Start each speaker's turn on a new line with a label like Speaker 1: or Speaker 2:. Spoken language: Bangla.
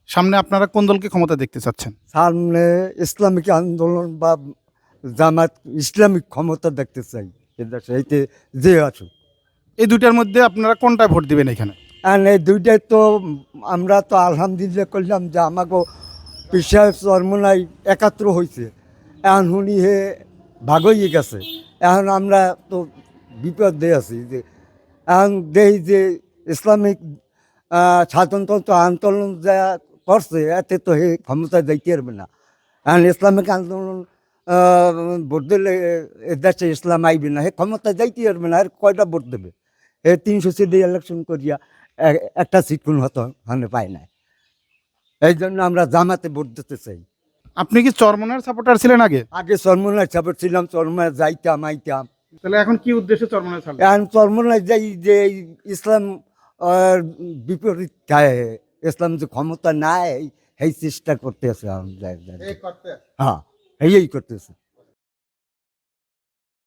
Speaker 1: সামনে আপনারা কোন দলকে ক্ষমতা দেখতে চাচ্ছেন?
Speaker 2: সামনে ইসলামিক আন্দোলন বা জামাত ইসলামিক ক্ষমতা দেখতে চাই এদেশে এইতে যে আসুক।
Speaker 1: এই দুইটার মধ্যে আপনারা কোনটায় ভোট দিবেন এখানে?
Speaker 2: আর এই দুইটাই তো আমরা তো আলহামদুলিল্লাহ করলাম যে আমাকে পিসাব চরমনাই একাত্র হয়েছে, এখন শুনি হে ভাগ হয়ে গেছে। এখন আমরা তো বিপদে আছি যে এখন দেখি যে ইসলামিক স্বাতন্ত্র আন্দোলন যা করছে এতে তো হে ক্ষমতায় যাইতে পারবে না। এখন ইসলামিক আন্দোলন ভোট দিলে এ দেশে ইসলাম আইবে না, হে ক্ষমতায় যাইতে পারবে না। আর কয়টা ভোট দেবে? 300 সিটে ইলেকশন করিয়া একটা সিট কোন হতো হানে পায় না। এই জন্য আমরা জামাতে ভোট দিতে চাই।
Speaker 1: আপনি কি চরমনার সাপোর্টার ছিলেন আগে?
Speaker 2: আগে চরমনায় সাপোর্ট ছিলাম, চরমনায় যাইতাম আইতাম।
Speaker 1: তাহলে এখন কি উদ্দেশ্যে চরমনায় ছাড়বেন?
Speaker 2: এখন চরমনায় যাই যে ইসলাম বিপরীত খায়, ইসলাম যে ক্ষমতা নাই এই চেষ্টা করতেছে। হ্যাঁ এই করতেছে।